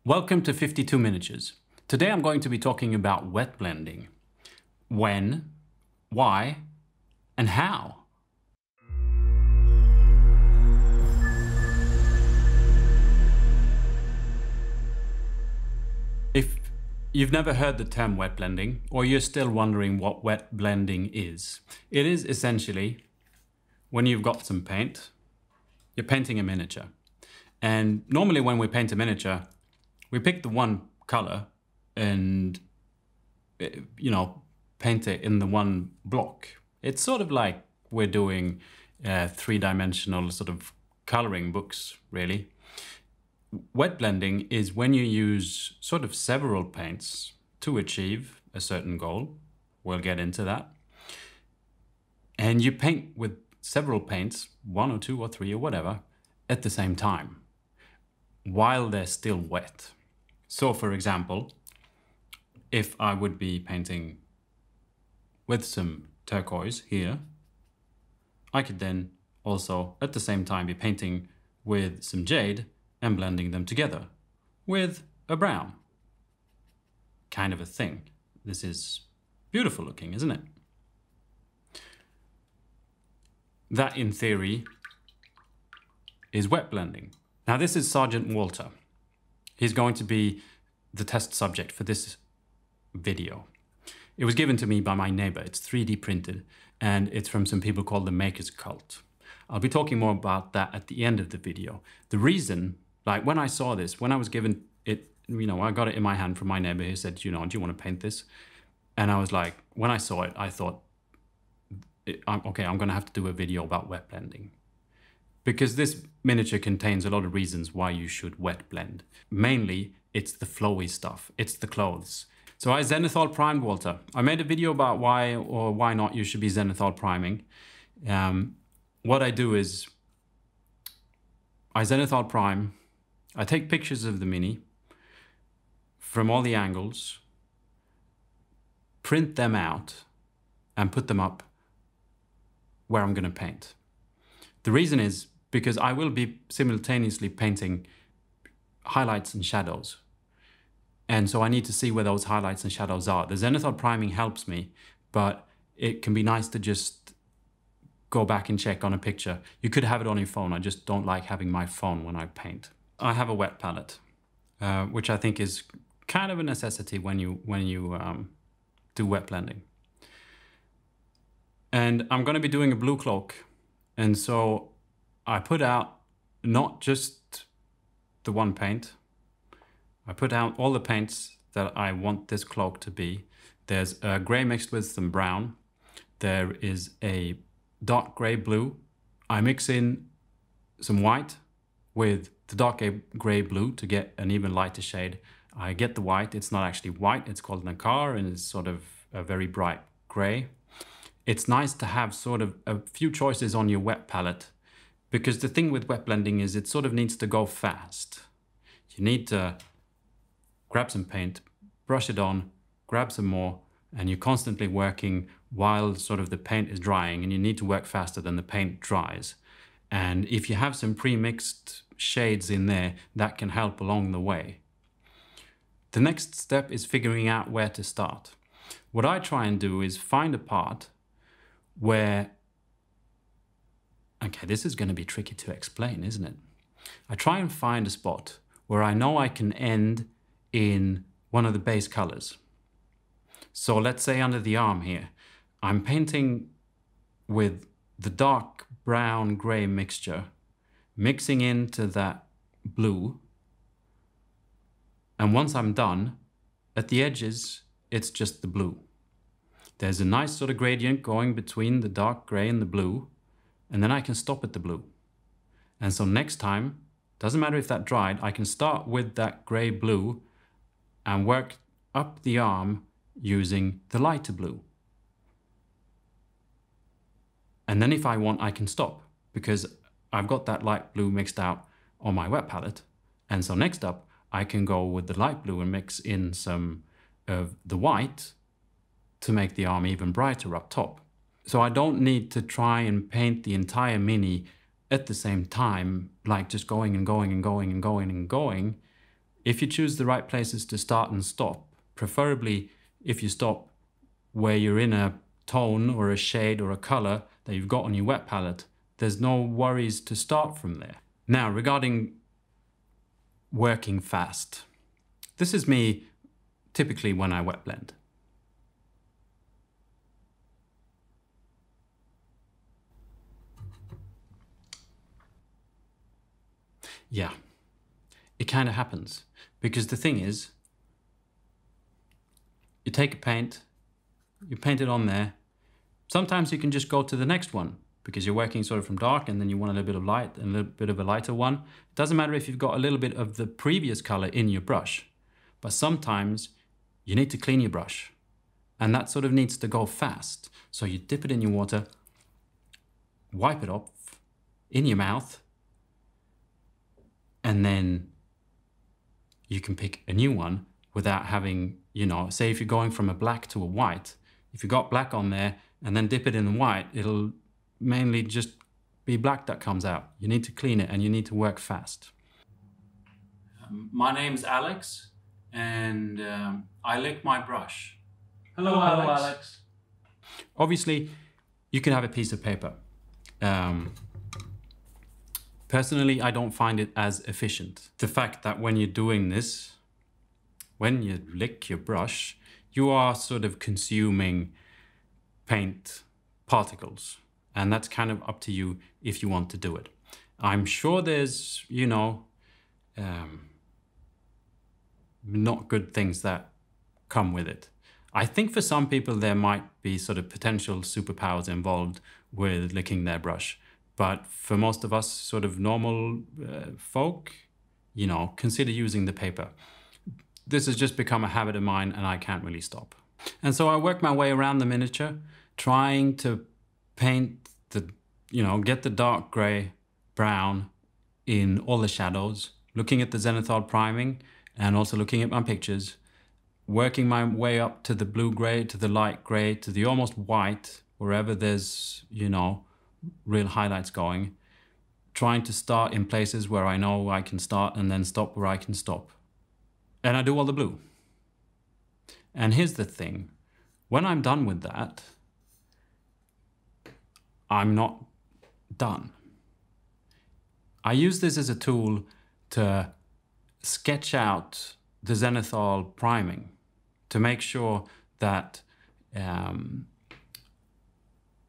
Welcome to 52 Miniatures. Today I'm going to be talking about wet blending. When, why, and how. If you've never heard the term wet blending, or you're still wondering what wet blending is, it is essentially when you've got some paint, you're painting a miniature. And normally when we paint a miniature, we pick the one color and, paint it in the one block. It's sort of like we're doing three-dimensional sort of coloring books, really. Wet blending is when you use sort of several paints to achieve a certain goal. We'll get into that. And you paint with several paints, one or two or three or whatever, at the same time, while they're still wet. So for example, if I would be painting with some turquoise here, I could then also at the same time be painting with some jade and blending them together with a brown. Kind of a thing. This is beautiful looking, isn't it? That in theory is wet blending. Now this is Sergeant Walter. He's going to be the test subject for this video. It was given to me by my neighbor. It's 3D printed and it's from some people called the Makers Cult. I'll be talking more about that at the end of the video. The reason, like when I saw this, when I was given it, I got it in my hand from my neighbor. He said, do you want to paint this? And I was like, when I saw it, I thought, okay, I'm going to have to do a video about wet blending. Because this miniature contains a lot of reasons why you should wet blend. Mainly, it's the flowy stuff. It's the clothes. So I zenithal primed Walter. I made a video about why or why not you should be zenithal priming. What I do is I zenithal prime. I take pictures of the mini from all the angles, print them out, and put them up where I'm going to paint. The reason is because I will be simultaneously painting highlights and shadows. And so I need to see where those highlights and shadows are. The zenithal priming helps me, but it can be nice to just go back and check on a picture. You could have it on your phone. I just don't like having my phone when I paint. I have a wet palette, which I think is kind of a necessity when you do wet blending. And I'm going to be doing a blue cloak. And so I put out not just the one paint. I put out all the paints that I want this cloak to be. There's a gray mixed with some brown. There is a dark gray blue. I mix in some white with the dark gray blue to get an even lighter shade. I get the white. It's not actually white. It's called Nacar and it's sort of a very bright gray. It's nice to have sort of a few choices on your wet palette, because the thing with wet blending is it sort of needs to go fast. You need to grab some paint, brush it on, grab some more, and you're constantly working while sort of the paint is drying, and you need to work faster than the paint dries. And if you have some pre-mixed shades in there, that can help along the way. The next step is figuring out where to start. What I try and do is find a part where, okay, this is going to be tricky to explain, isn't it? I try and find a spot where I know I can end in one of the base colors. So let's say under the arm here, I'm painting with the dark brown gray mixture, mixing into that blue. And once I'm done, at the edges, it's just the blue. There's a nice sort of gradient going between the dark gray and the blue, and then I can stop at the blue. And so next time, doesn't matter if that dried, I can start with that gray blue and work up the arm using the lighter blue. And then if I want, I can stop because I've got that light blue mixed out on my wet palette. And so next up, I can go with the light blue and mix in some of the white to make the arm even brighter up top. So I don't need to try and paint the entire mini at the same time, like just going and going and going and going and going. if you choose the right places to start and stop, preferably if you stop where you're in a tone or a shade or a color that you've got on your wet palette, there's no worries to start from there. Now, regarding working fast, this is me typically when I wet blend. Yeah, it kind of happens, because the thing is, you take a paint, you paint it on there. Sometimes you can just go to the next one because you're working sort of from dark and then you want a little bit of light and a little bit of a lighter one. It doesn't matter if you've got a little bit of the previous color in your brush, but sometimes you need to clean your brush and that sort of needs to go fast. So you dip it in your water, wipe it off in your mouth, and then you can pick a new one without having, you know, say if you're going from a black to a white, if you got black on there and then dip it in the white, it'll mainly just be black that comes out. You need to clean it and you need to work fast. My name's Alex and I lick my brush. Hello, Alex. Obviously, you can have a piece of paper. Personally, I don't find it as efficient. The fact that when you're doing this, when you lick your brush, you are sort of consuming paint particles. And that's kind of up to you if you want to do it. I'm sure there's, you know, not good things that come with it. I think for some people there might be sort of potential superpowers involved with licking their brush. But for most of us sort of normal folk, you know, consider using the paper. This has just become a habit of mine and I can't really stop. And so I work my way around the miniature, trying to paint the, you know, get the dark gray brown in all the shadows, looking at the zenithal priming and also looking at my pictures, working my way up to the blue gray, to the light gray, to the almost white, wherever there's, you know, real highlights going, trying to start in places where I know I can start and then stop where I can stop. And I do all the blue. And here's the thing, when I'm done with that, I'm not done. I use this as a tool to sketch out the zenithal priming to make sure that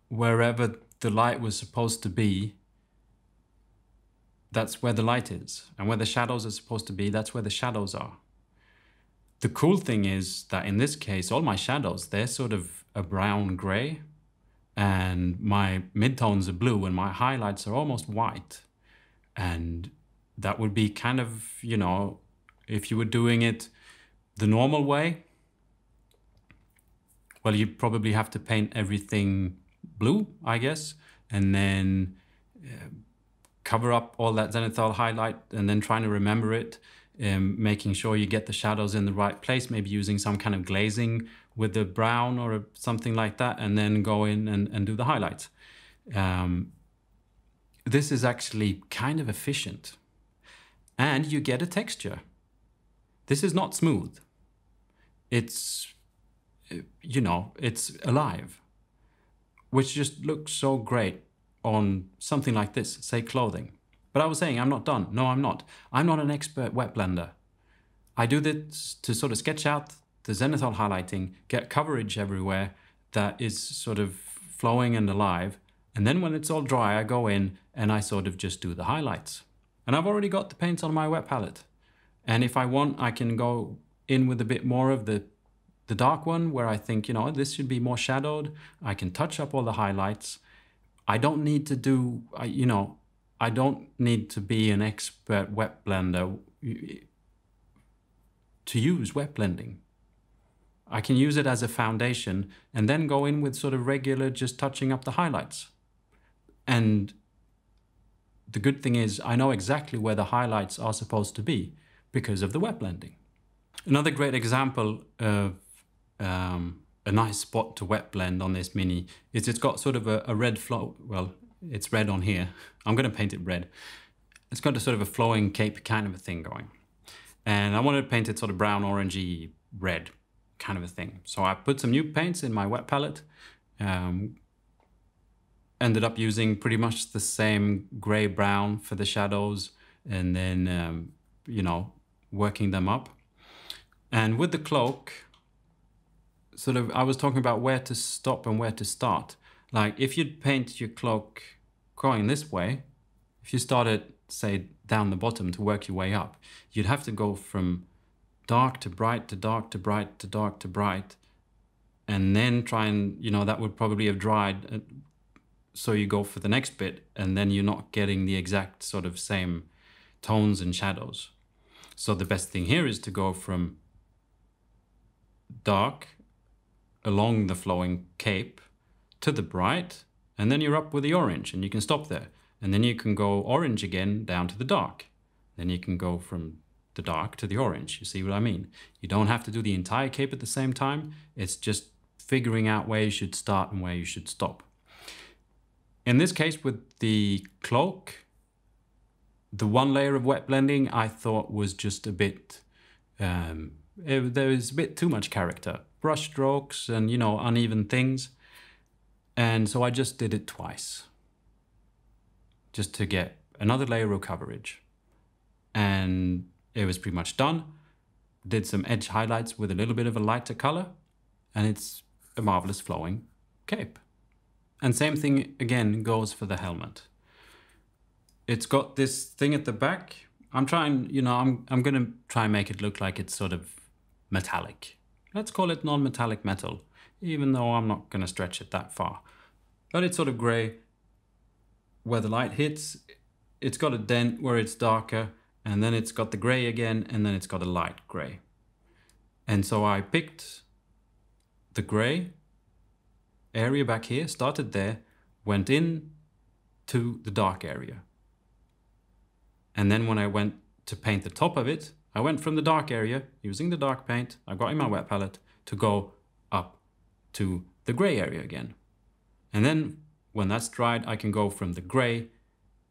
wherever the light was supposed to be, that's where the light is. And where the shadows are supposed to be, that's where the shadows are. The cool thing is that in this case, all my shadows, they're sort of a brown gray and my midtones are blue and my highlights are almost white. And that would be kind of, you know, if you were doing it the normal way, well, you'd probably have to paint everything blue, I guess, and then cover up all that zenithal highlight and then trying to remember it, making sure you get the shadows in the right place, maybe using some kind of glazing with the brown or something like that, and then go in and do the highlights. This is actually kind of efficient. And you get a texture. This is not smooth. It's, you know, it's alive, which just looks so great on something like this, say clothing. But I was saying I'm not done. No, I'm not. I'm not an expert wet blender. I do this to sort of sketch out the zenithal highlighting, get coverage everywhere that is sort of flowing and alive. And then when it's all dry, I go in and I sort of just do the highlights. And I've already got the paints on my wet palette. And if I want, I can go in with a bit more of the dark one where I think, you know, this should be more shadowed. I can touch up all the highlights. I don't need to do, you know, I don't need to be an expert wet blender to use wet blending. I can use it as a foundation and then go in with sort of regular, just touching up the highlights. And the good thing is I know exactly where the highlights are supposed to be because of the wet blending. Another great example of a nice spot to wet blend on this mini is it's got sort of a red flow. Well, it's red on here. I'm going to paint it red. It's got a sort of a flowing cape kind of a thing going. And I wanted to paint it sort of brown, orangey, red kind of a thing. So I put some new paints in my wet palette. Ended up using pretty much the same gray brown for the shadows, and then, you know, working them up. And with the cloak, sort of, I was talking about where to stop and where to start. Like if you'd paint your cloak going this way, if you started, say, down the bottom to work your way up, you'd have to go from dark to bright to dark to bright to dark to bright, and then try and, you know, that would probably have dried. So you go for the next bit, and then you're not getting the exact sort of same tones and shadows. So the best thing here is to go from dark along the flowing cape to the bright, and then you're up with the orange, and you can stop there. And then you can go orange again down to the dark. Then you can go from the dark to the orange. You see what I mean? You don't have to do the entire cape at the same time. It's just figuring out where you should start and where you should stop. In this case, with the cloak, the one layer of wet blending I thought was just a bit, there was a bit too much character. Brush strokes and, you know, uneven things. And so I just did it twice, just to get another layer of coverage. And it was pretty much done. Did some edge highlights with a little bit of a lighter color, and it's a marvelous flowing cape. And same thing again goes for the helmet. It's got this thing at the back. I'm trying, you know, I'm gonna try and make it look like it's sort of metallic. Let's call it non-metallic metal, even though I'm not gonna stretch it that far. But it's sort of gray. Where the light hits, it's got a dent where it's darker, and then it's got the gray again, and then it's got a light gray. And so I picked the gray area back here, started there, went in to the dark area. And then when I went to paint the top of it, I went from the dark area, using the dark paint I got in my wet palette, to go up to the gray area again. And then when that's dried, I can go from the gray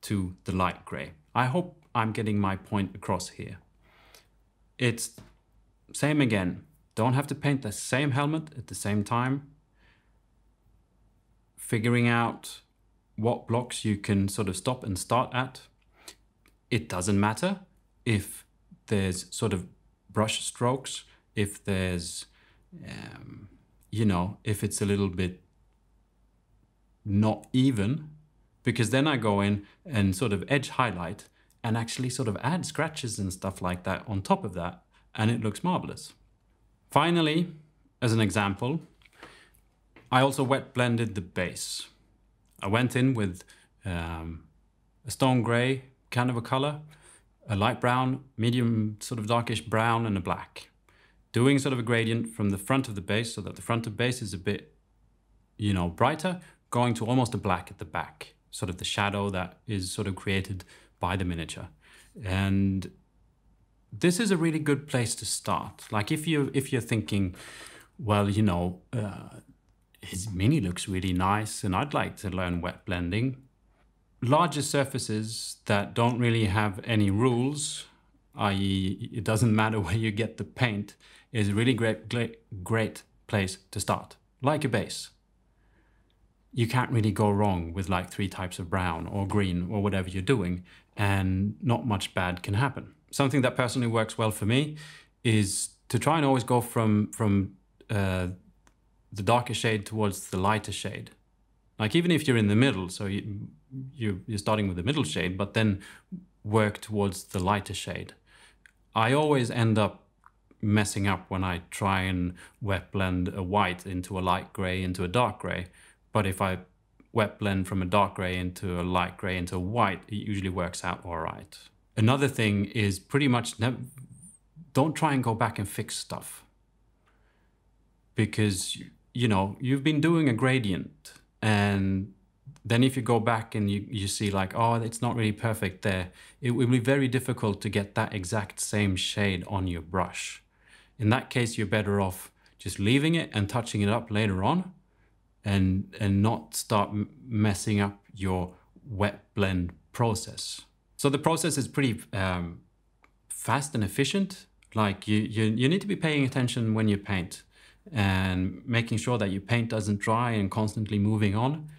to the light gray. I hope I'm getting my point across here. It's same again. Don't have to paint the same helmet at the same time. Figuring out what blocks you can sort of stop and start at. It doesn't matter if there's sort of brush strokes, if there's, you know, if it's a little bit not even, because then I go in and sort of edge highlight and actually sort of add scratches and stuff like that on top of that, and it looks marvelous. Finally, as an example, I also wet blended the base. I went in with a stone gray kind of a color, a light brown, medium sort of darkish brown, and a black. Doing sort of a gradient from the front of the base so that the front of base is a bit, you know, brighter, going to almost a black at the back, sort of the shadow that is sort of created by the miniature. And this is a really good place to start. Like if you're thinking, well, you know, his mini looks really nice and I'd like to learn wet blending. Larger surfaces that don't really have any rules, i.e. it doesn't matter where you get the paint, is a really great place to start. Like a base. You can't really go wrong with like 3 types of brown or green or whatever you're doing, and not much bad can happen. Something that personally works well for me is to try and always go from the darker shade towards the lighter shade. Like even if you're in the middle, so you're starting with the middle shade, but then work towards the lighter shade. I always end up messing up when I try and wet blend a white into a light gray into a dark gray. But if I wet blend from a dark gray into a light gray into a white, it usually works out all right. Another thing is pretty much don't try and go back and fix stuff. Because, you know, you've been doing a gradient, and then if you go back and you see like, oh, it's not really perfect there, it will be very difficult to get that exact same shade on your brush. In that case, you're better off just leaving it and touching it up later on, and not start messing up your wet blend process. So the process is pretty fast and efficient. Like you need to be paying attention when you paint and making sure that your paint doesn't dry and constantly moving on.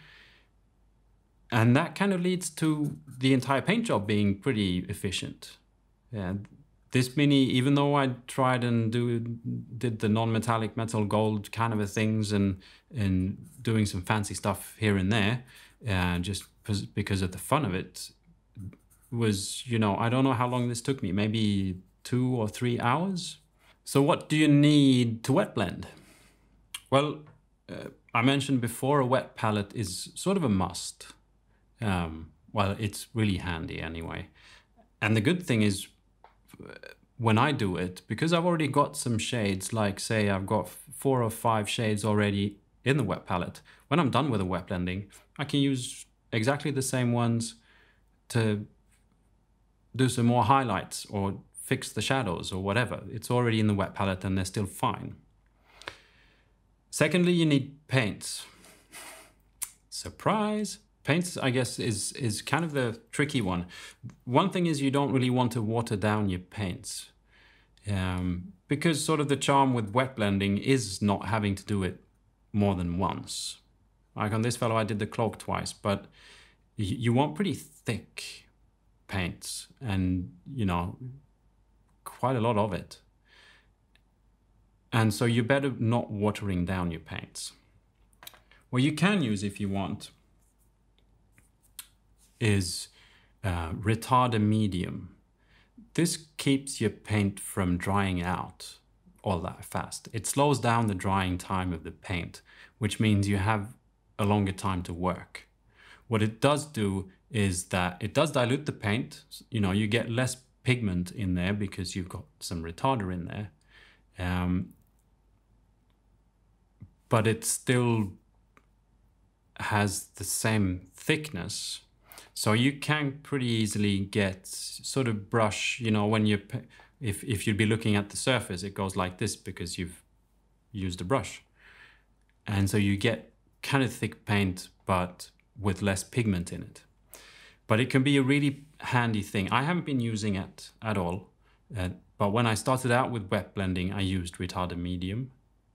And that kind of leads to the entire paint job being pretty efficient. And this Mini, even though I tried and did the non-metallic metal gold kind of things and doing some fancy stuff here and there, just because of the fun of it, was, you know, I don't know how long this took me, maybe 2 or 3 hours. So what do you need to wet blend? Well, I mentioned before, a wet palette is sort of a must. Well, it's really handy anyway. And the good thing is, when I do it, because I've already got some shades, like say I've got 4 or 5 shades already in the wet palette, when I'm done with the wet blending, I can use exactly the same ones to do some more highlights or fix the shadows or whatever. It's already in the wet palette and they're still fine. Secondly, you need paints. Surprise! Paints, I guess, is kind of the tricky one. One thing is you don't really want to water down your paints, because sort of the charm with wet blending is not having to do it more than once. Like on this fellow, I did the cloak twice, but you want pretty thick paints and, you know, quite a lot of it. And so you better not watering down your paints. What you can use if you want is retarder medium. This keeps your paint from drying out all that fast. It slows down the drying time of the paint, which means you have a longer time to work. What it does do is that it does dilute the paint. You know, you get less pigment in there because you've got some retarder in there. But it still has the same thickness. So you can pretty easily get sort of brush, you know, when you, if you'd be looking at the surface, it goes like this because you've used a brush. And so you get kind of thick paint, but with less pigment in it. But it can be a really handy thing. I haven't been using it at all. But when I started out with wet blending, I used retarder medium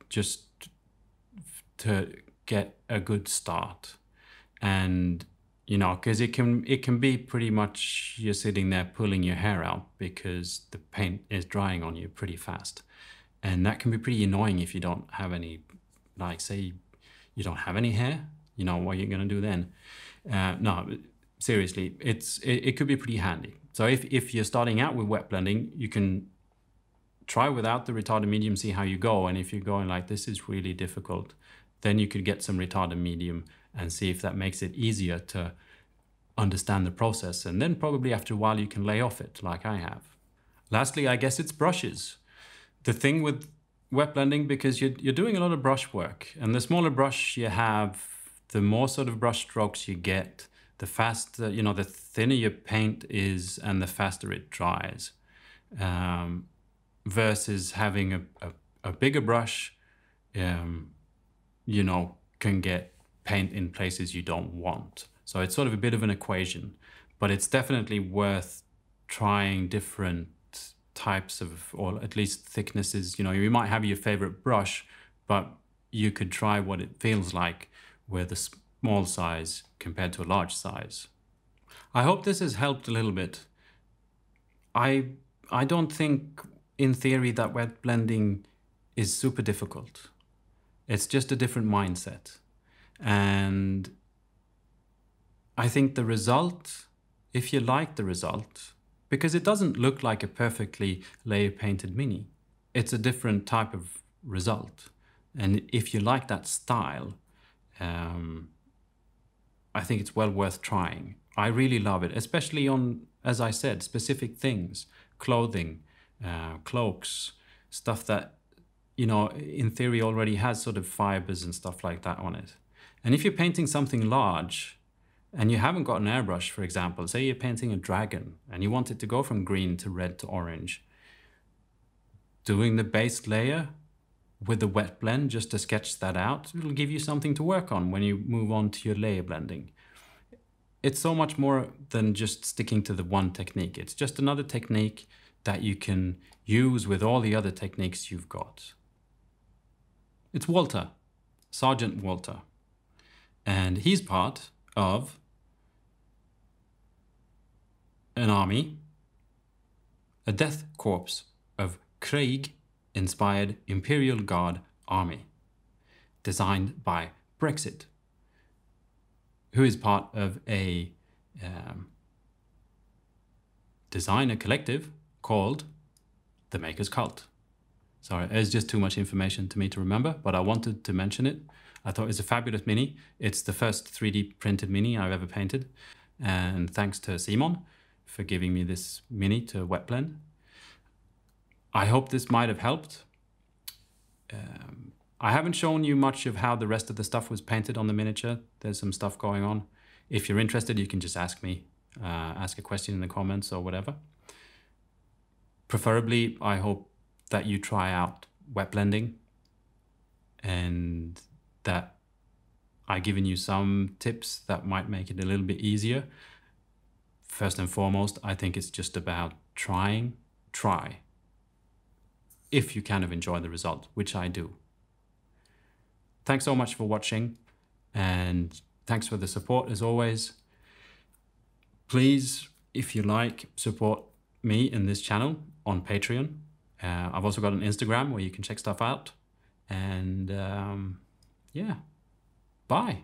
just to get a good start. And you know, because it can be pretty much you're sitting there pulling your hair out because the paint is drying on you pretty fast. And that can be pretty annoying if you don't have any, like say you don't have any hair, you know, what you're gonna do then? No, seriously, it could be pretty handy. So if you're starting out with wet blending, you can try without the retarder medium, see how you go. And if you're going like, this is really difficult, then you could get some retarder medium and see if that makes it easier to understand the process. And then probably after a while you can lay off it like I have. Lastly, I guess it's brushes. The thing with wet blending, because you're doing a lot of brush work, and the smaller brush you have, the more sort of brush strokes you get, the faster, you know, the thinner your paint is and the faster it dries. Versus having a bigger brush, you know, can get paint in places you don't want. So it's sort of a bit of an equation, but it's definitely worth trying different types of, or at least thicknesses. You know, you might have your favorite brush, but you could try what it feels like with a small size compared to a large size. I hope this has helped a little bit. I don't think in theory that wet blending is super difficult. It's just a different mindset. And I think the result, if you like the result, because it doesn't look like a perfectly layer painted mini, it's a different type of result. And if you like that style, I think it's well worth trying. I really love it, especially on, as I said, specific things, clothing, cloaks, stuff that, you know, in theory already has sort of fibers and stuff like that on it. And if you're painting something large and you haven't got an airbrush, for example, say you're painting a dragon and you want it to go from green to red to orange, doing the base layer with the wet blend just to sketch that out, it'll give you something to work on when you move on to your layer blending. It's so much more than just sticking to the one technique. It's just another technique that you can use with all the other techniques you've got. It's Walter, Sergeant Walter, and he's part of an army, a death corps of Krieg-inspired Imperial Guard army, designed by Brexit, who is part of a designer collective called the Maker's Cult. Sorry, it's just too much information to me to remember, but I wanted to mention it. I thought it's a fabulous mini. It's the first 3D printed mini I've ever painted. And thanks to Simon for giving me this mini to wet blend. I hope this might have helped. I haven't shown you much of how the rest of the stuff was painted on the miniature. There's some stuff going on. If you're interested, you can just ask me, ask a question in the comments or whatever. Preferably, I hope that you try out wet blending and that I've given you some tips that might make it a little bit easier. First and foremost, I think it's just about trying. Try. If you kind of enjoy the result, which I do. Thanks so much for watching, and thanks for the support as always. Please, if you like, support me in this channel on Patreon. I've also got an Instagram where you can check stuff out. And yeah, bye.